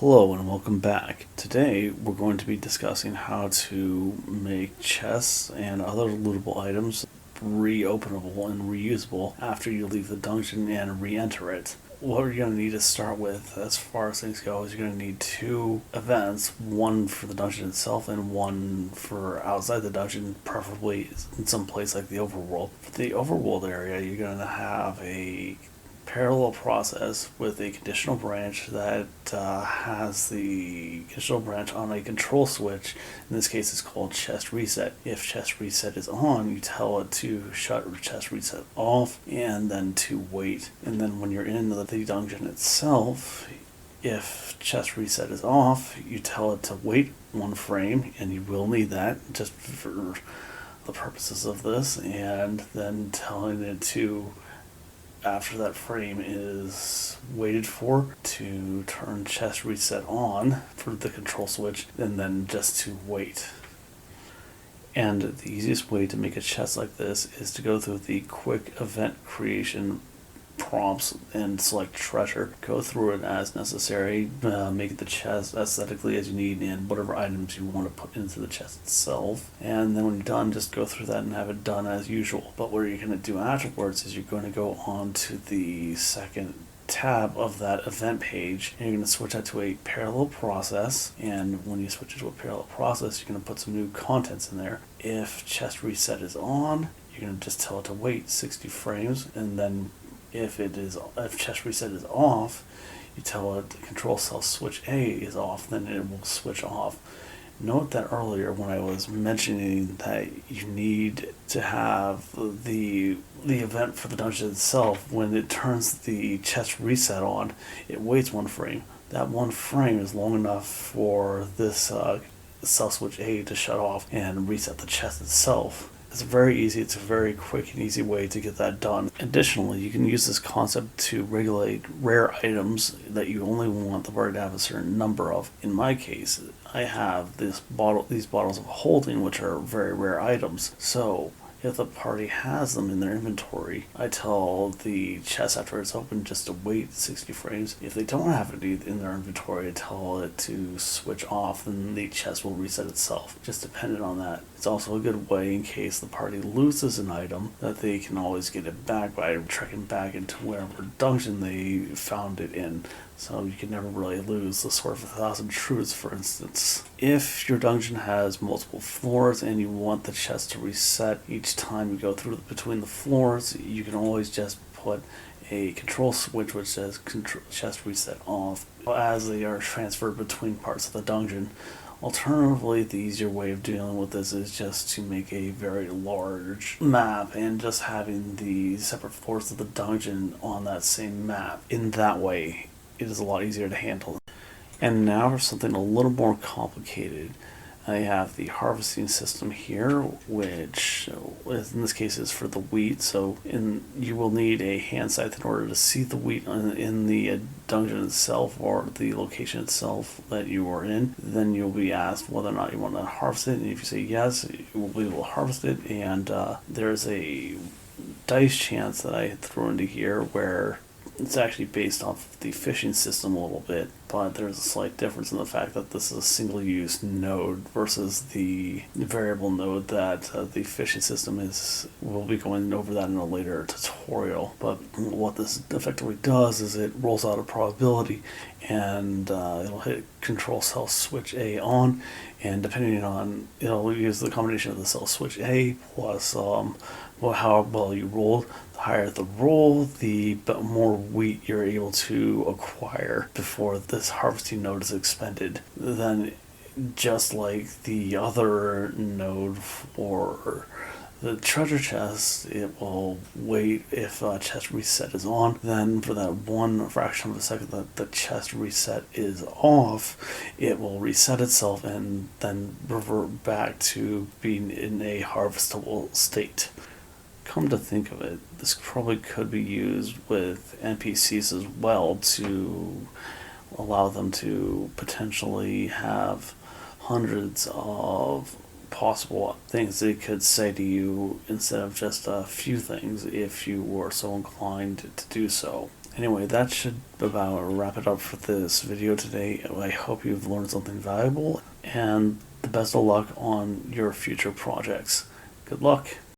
Hello and welcome back. Today we're going to be discussing how to make chests and other lootable items reopenable and reusable after you leave the dungeon and re-enter it. What you're going to need to start with, as far as things go, is you're going to need two events, one for the dungeon itself and one for outside the dungeon, preferably in some place like the overworld. For the overworld area, you're going to have a parallel process with a conditional branch that has the conditional branch on a control switch. In this case, it's called chest reset. If chest reset is on, you tell it to shut chest reset off and then to wait. And then when you're in the dungeon itself, if chest reset is off, you tell it to wait one frame, and you will need that just for the purposes of this, and then telling it to, after that frame is waited for, to turn chest reset on for the control switch, and then just to wait. And the easiest way to make a chest like this is to go through the quick event creation prompts and select treasure. Go through it as necessary, make the chest aesthetically as you need, and whatever items you want to put into the chest itself. And then when you're done, just go through that and have it done as usual. But what you're going to do afterwards is you're going to go on to the second tab of that event page, and you're going to switch that to a parallel process. And when you switch it to a parallel process, you're going to put some new contents in there. If chest reset is on, you're going to just tell it to wait 60 frames, and then if chest reset is off, you tell it control cell switch A is off, then it will switch off. Note that earlier when I was mentioning that you need to have the event for the dungeon itself, when it turns the chest reset on, it waits one frame. That one frame is long enough for this cell switch A to shut off and reset the chest itself. It's very easy, it's a very quick and easy way to get that done. Additionally, you can use this concept to regulate rare items that you only want the party to have a certain number of. In my case, I have these bottles of holding, which are very rare items. So if the party has them in their inventory, I tell the chest after it's open just to wait 60 frames. If they don't have it in their inventory, I tell it to switch off, and the chest will reset itself, just dependent on that. It's also a good way, in case the party loses an item, that they can always get it back by trekking back into wherever dungeon they found it in. So you can never really lose the Sword of 1,000 Truths, for instance. If your dungeon has multiple floors and you want the chest to reset each time you go through between the floors, you can always just put a control switch which says chest reset off as they are transferred between parts of the dungeon. Alternatively, the easier way of dealing with this is just to make a very large map and just having the separate floors of the dungeon on that same map. In that way, it is a lot easier to handle. And now for something a little more complicated. I have the harvesting system here, which in this case is for the wheat. So you will need a hand scythe in order to see the wheat in the dungeon itself or the location itself that you are in. Then you'll be asked whether or not you want to harvest it, and if you say yes, you will be able to harvest it. And there's a dice chance that I throw into here where it's actually based off the fishing system a little bit, but there's a slight difference in the fact that this is a single-use node versus the variable node that the fishing system is. We'll be going over that in a later tutorial, but what this effectively does is it rolls out a probability, and it'll hit control cell switch A on, and depending on, it'll use the combination of the cell switch A plus how well you rolled. The higher the roll, the more wheat you're able to acquire before this harvesting node is expended. Then, just like the other node for the treasure chest, it will wait if chest reset is on. Then for that one fraction of a second that the chest reset is off, it will reset itself and then revert back to being in a harvestable state. Come to think of it, this probably could be used with NPCs as well to allow them to potentially have hundreds of possible things they could say to you instead of just a few things if you were so inclined to do so. Anyway, that should about wrap it up for this video today. I hope you've learned something valuable, and the best of luck on your future projects. Good luck.